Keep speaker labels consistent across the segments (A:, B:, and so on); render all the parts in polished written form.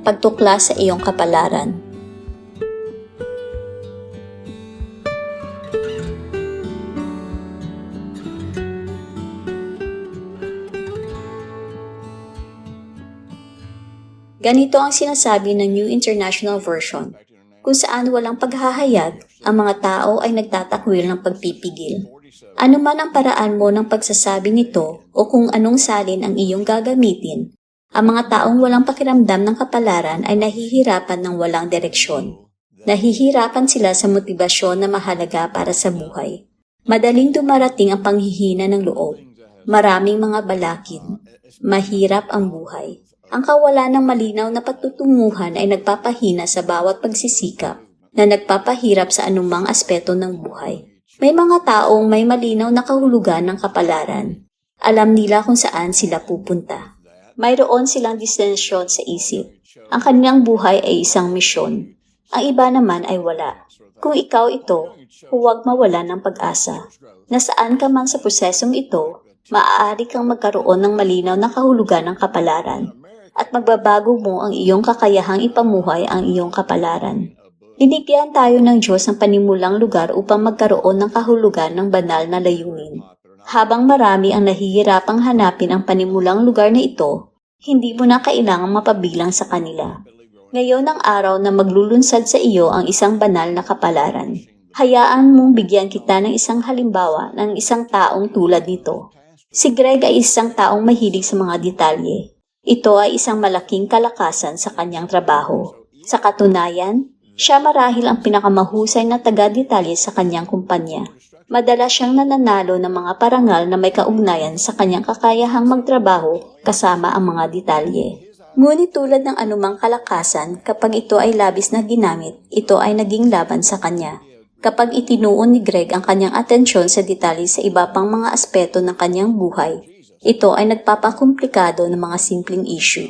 A: pagtuklas sa iyong kapalaran. Ganito ang sinasabi ng New International Version, kung saan walang paghahayag, ang mga tao ay nagtatakwil ng pagpipigil. Ano man ang paraan mo ng pagsasabi nito o kung anong salin ang iyong gagamitin, ang mga taong walang pakiramdam ng kapalaran ay nahihirapan ng walang direksyon. Nahihirapan sila sa motibasyon na mahalaga para sa buhay. Madaling dumarating ang panghihina ng loob. Maraming mga balakid. Mahirap ang buhay. Ang kawalan ng malinaw na patutunguhan ay nagpapahina sa bawat pagsisikap na nagpapahirap sa anumang aspeto ng buhay. May mga taong may malinaw na kahulugan ng kapalaran. Alam nila kung saan sila pupunta. Mayroon silang destinasyon sa isip. Ang kanilang buhay ay isang misyon. Ang iba naman ay wala. Kung ikaw ito, huwag mawalan ng pag-asa. Nasaan ka man sa prosesong ito, maaari kang magkaroon ng malinaw na kahulugan ng kapalaran. At magbabago mo ang iyong kakayahang ipamuhay ang iyong kapalaran. Binigyan tayo ng Diyos ng panimulang lugar upang magkaroon ng kahulugan ng banal na layunin. Habang marami ang nahihirapang hanapin ang panimulang lugar na ito, hindi mo na kailangang mapabilang sa kanila. Ngayon ang araw na maglulunsad sa iyo ang isang banal na kapalaran. Hayaan mong bigyan kita ng isang halimbawa ng isang taong tulad nito. Si Greg ay isang taong mahilig sa mga detalye. Ito ay isang malaking kalakasan sa kanyang trabaho. Sa katunayan, siya marahil ang pinakamahusay na taga-detalye sa kanyang kumpanya. Madalas siyang nananalo ng mga parangal na may kaugnayan sa kanyang kakayahang magtrabaho kasama ang mga detalye. Ngunit tulad ng anumang kalakasan, kapag ito ay labis na ginamit, ito ay naging laban sa kanya. Kapag itinuon ni Greg ang kanyang atensyon sa detalye sa iba pang mga aspeto ng kanyang buhay, ito ay nagpapakomplikado ng mga simpleng issue.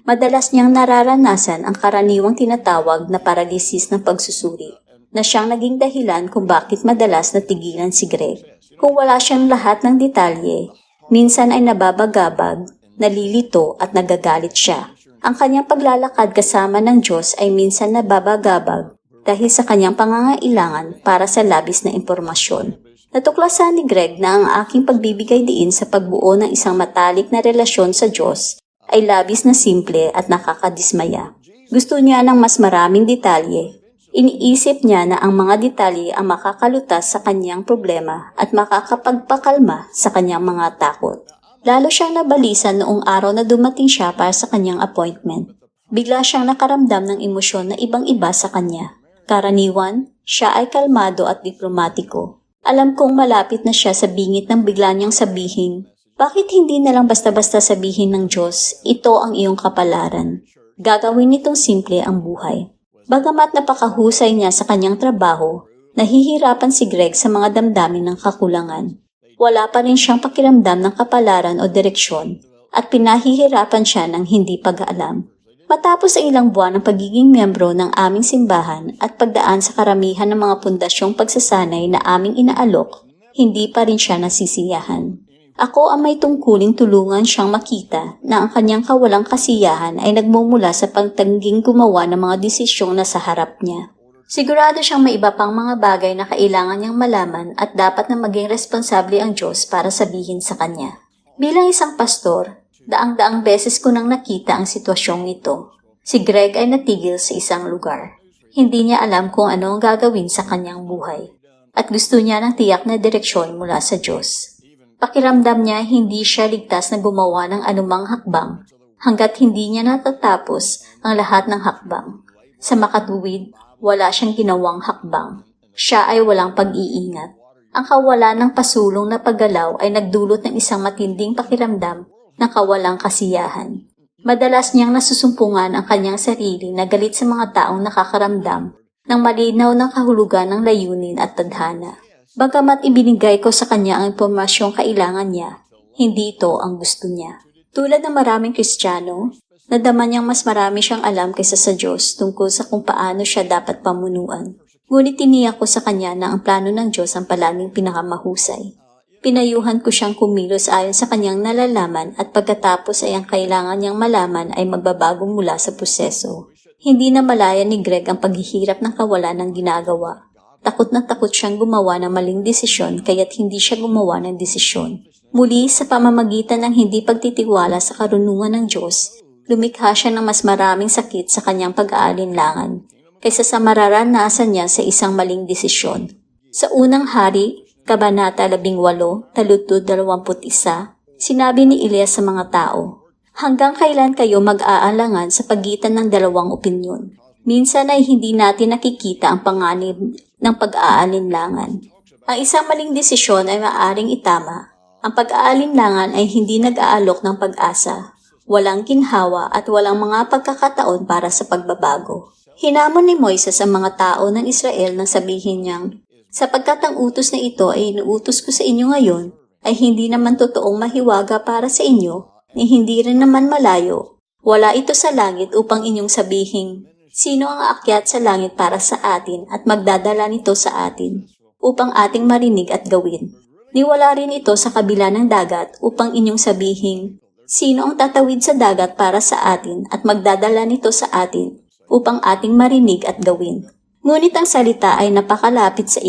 A: Madalas niyang nararanasan ang karaniwang tinatawag na paralysis ng pagsusuri, na siyang naging dahilan kung bakit madalas natigilan si Greg. Kung wala siyang lahat ng detalye, minsan ay nababagabag, nalilito at nagagalit siya. Ang kanyang paglalakad kasama ng Diyos ay minsan nababagabag dahil sa kanyang pangangailangan para sa labis na impormasyon. Natuklasan ni Greg na ang aking pagbibigay diin sa pagbuo ng isang matalik na relasyon sa Diyos ay labis na simple at nakakadismaya. Gusto niya ng mas maraming detalye. Iniisip niya na ang mga detalye ang makakalutas sa kanyang problema at makakapagpakalma sa kanyang mga takot. Lalo siyang nabalisan noong araw na dumating siya para sa kanyang appointment. Bigla siyang nakaramdam ng emosyon na ibang-iba sa kanya. Karaniwan, siya ay kalmado at diplomatiko. Alam kong malapit na siya sa bingit ng bigla niyang sabihin, bakit hindi na lang basta-basta sabihin ng Diyos, ito ang iyong kapalaran. Gagawin nitong simple ang buhay. Bagamat napakahusay niya sa kanyang trabaho, nahihirapan si Greg sa mga damdamin ng kakulangan. Wala pa rin siyang pakiramdam ng kapalaran o direksyon at pinahihirapan siya ng hindi pag-aalam. Matapos ang ilang buwan ng pagiging miyembro ng aming simbahan at pagdaan sa karamihan ng mga pundasyong pagsasanay na aming inaalok, hindi pa rin siya nasisiyahan. Ako ang may tungkuling tulungan siyang makita na ang kanyang kawalang kasiyahan ay nagmumula sa pagtangging gumawa ng mga desisyong nasa harap niya. Sigurado siyang may iba pang mga bagay na kailangan niyang malaman at dapat na maging responsable ang Diyos para sabihin sa kanya. Bilang isang pastor, daang-daang beses ko nang nakita ang sitwasyong ito. Si Greg ay natigil sa isang lugar. Hindi niya alam kung ano ang gagawin sa kanyang buhay. At gusto niya ng tiyak na direksyon mula sa Diyos. Pakiramdam niya hindi siya ligtas na gumawa ng anumang hakbang hanggat hindi niya natatapos ang lahat ng hakbang. Sa makatuwid, wala siyang ginawang hakbang. Siya ay walang pag-iingat. Ang kawalan ng pasulong na paggalaw ay nagdulot ng isang matinding pakiramdam ng kawalang kasiyahan. Madalas niyang nasusumpungan ang kanyang sarili na galit sa mga taong nakakaramdam ng malinaw ng kahulugan ng layunin at tadhana. Bagamat ibinigay ko sa kanya ang impormasyong kailangan niya, hindi ito ang gusto niya. Tulad ng maraming Kristiyano, nadama niyang mas marami siyang alam kaysa sa Diyos tungkol sa kung paano siya dapat pamunuan. Ngunit tiniyak ko sa kanya na ang plano ng Diyos ang palaging pinakamahusay. Pinayuhan ko siyang kumilos ayon sa kanyang nalalaman at pagkatapos ay ang kailangan niyang malaman ay magbabago mula sa proseso. Hindi na malaya ni Greg ang paghihirap ng kawalan ng ginagawa. Takot na takot siyang gumawa ng maling desisyon kaya't hindi siya gumawa ng desisyon. Muli sa pamamagitan ng hindi pagtitiwala sa karunungan ng Diyos, lumikha siya ng mas maraming sakit sa kanyang pag-aalinlangan kaysa sa mararanasan niya sa isang maling desisyon. Sa unang hari, Kabanata 18, taludtod 21, sinabi ni Elias sa mga tao, "Hanggang kailan kayo mag-aalangan sa pagitan ng dalawang opinyon? Minsan ay hindi natin nakikita ang panganib ng pag-aalinlangan. Ang isang maling desisyon ay maaaring itama. Ang pag-aalinlangan ay hindi nag-aalok ng pag-asa, walang ginhawa at walang mga pagkakataon para sa pagbabago." Hinamon ni Moises ang mga tao ng Israel nang sabihin niyang, "Sapagkat ang utos na ito ay inuutos ko sa inyo ngayon, ay hindi naman totoong mahiwaga para sa inyo, ni hindi rin naman malayo. Wala ito sa langit upang inyong sabihin, sino ang aakyat sa langit para sa atin at magdadala nito sa atin, upang ating marinig at gawin. Ni wala rin ito sa kabila ng dagat upang inyong sabihin, sino ang tatawid sa dagat para sa atin at magdadala nito sa atin, upang ating marinig at gawin. Ngunit ang salita ay napakalapit sa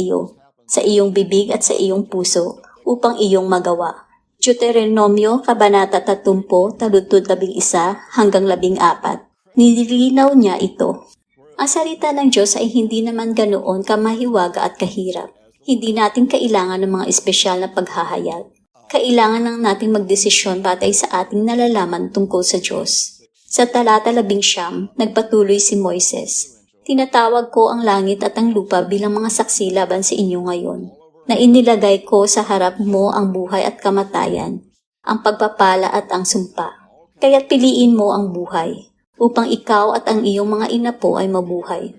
A: iyong bibig at sa iyong puso, upang iyong magawa." Deuteronomio, Kabanata 30, taludtod 11 hanggang 14. Nililinaw niya ito. Ang salita ng Diyos ay hindi naman ganoon kamahiwaga at kahirap. Hindi natin kailangan ng mga espesyal na paghahayag. Kailangan lang nating magdesisyon batay sa ating nalalaman tungkol sa Diyos. Sa talata 11, nagpatuloy si Moises, "Tinatawag ko ang langit at ang lupa bilang mga saksi laban sa inyo ngayon, na inilagay ko sa harap mo ang buhay at kamatayan, ang pagpapala at ang sumpa. Kaya't piliin mo ang buhay, upang ikaw at ang iyong mga inapo ay mabuhay."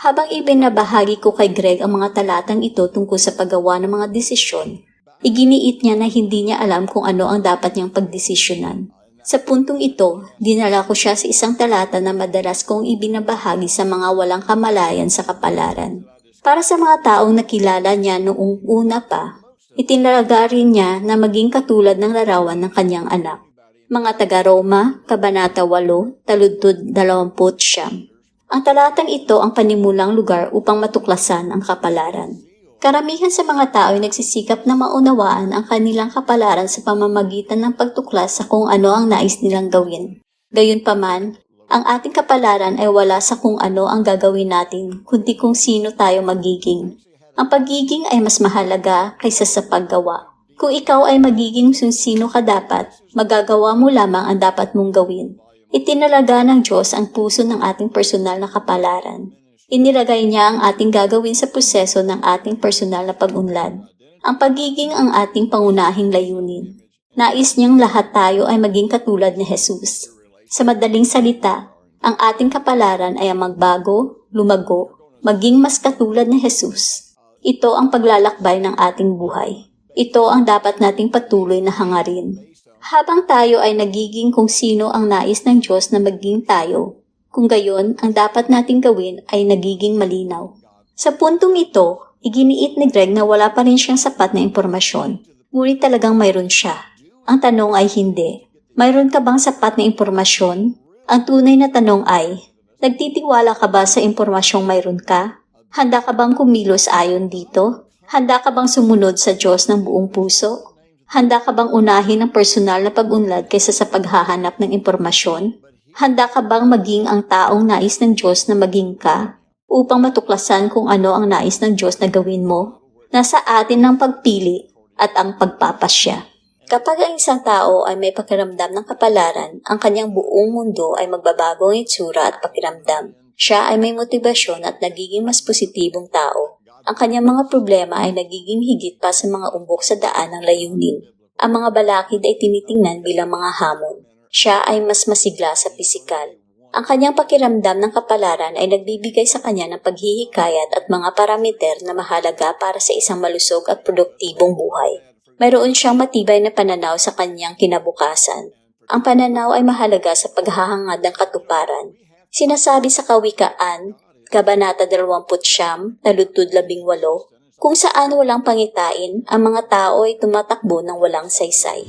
A: Habang ibinabahagi ko kay Greg ang mga talatang ito tungkol sa paggawa ng mga desisyon, iginiit niya na hindi niya alam kung ano ang dapat niyang pagdesisyonan. Sa puntong ito, dinala ko siya sa isang talata na madalas kong ibinabahagi sa mga walang kamalayan sa kapalaran. Para sa mga taong nakilala niya noong una pa, itinalaga rin niya na maging katulad ng larawan ng kanyang anak. Mga taga-Roma, Kabanata 8, taludtod 20. Ang talatang ito ang panimulang lugar upang matuklasan ang kapalaran. Karamihan sa mga tao ay nagsisikap na maunawaan ang kanilang kapalaran sa pamamagitan ng pagtuklas sa kung ano ang nais nilang gawin. Gayunpaman, ang ating kapalaran ay wala sa kung ano ang gagawin natin, kundi kung sino tayo magiging. Ang pagiging ay mas mahalaga kaysa sa paggawa. Kung ikaw ay magiging sino ka dapat, magagawa mo lamang ang dapat mong gawin. Itinalaga ng Diyos ang puso ng ating personal na kapalaran. Inilagay niya ang ating gagawin sa proseso ng ating personal na pag-unlad. Ang pagiging ang ating pangunahing layunin. Nais niyang lahat tayo ay maging katulad ni Jesus. Sa madaling salita, ang ating kapalaran ay ang magbago, lumago, maging mas katulad ni Jesus. Ito ang paglalakbay ng ating buhay. Ito ang dapat nating patuloy na hangarin. Habang tayo ay nagiging kung sino ang nais ng Diyos na maging tayo, kung gayon, ang dapat nating gawin ay nagiging malinaw. Sa puntong ito, iginiit ni Greg na wala pa rin siyang sapat na impormasyon. Ngunit talagang mayroon siya. Ang tanong ay hindi. Mayroon ka bang sapat na impormasyon? Ang tunay na tanong ay, nagtitiwala ka ba sa impormasyong mayroon ka? Handa ka bang kumilos ayon dito? Handa ka bang sumunod sa Diyos ng buong puso? Handa ka bang unahin ang personal na pag-unlad kaysa sa paghahanap ng impormasyon? Handa ka bang maging ang taong nais ng Diyos na maging ka upang matuklasan kung ano ang nais ng Diyos na gawin mo? Nasa atin ang pagpili at ang pagpapasya. Kapag ang isang tao ay may pakiramdam ng kapalaran, ang kanyang buong mundo ay magbabago ang itsura at pakiramdam. Siya ay may motibasyon at nagiging mas positibong tao. Ang kanyang mga problema ay nagiging higit pa sa mga umbok sa daan ng layunin. Ang mga balakid ay tinitingnan bilang mga hamon. Siya ay mas masigla sa pisikal. Ang kanyang pakiramdam ng kapalaran ay nagbibigay sa kanya ng paghihikayat at mga parameter na mahalaga para sa isang malusog at produktibong buhay. Mayroon siyang matibay na pananaw sa kanyang kinabukasan. Ang pananaw ay mahalaga sa paghahangad ng katuparan. Sinasabi sa Kawikaan, Kabanata 20, taludtod 18, Kung saan walang pangitain, ang mga tao ay tumatakbo ng walang saysay.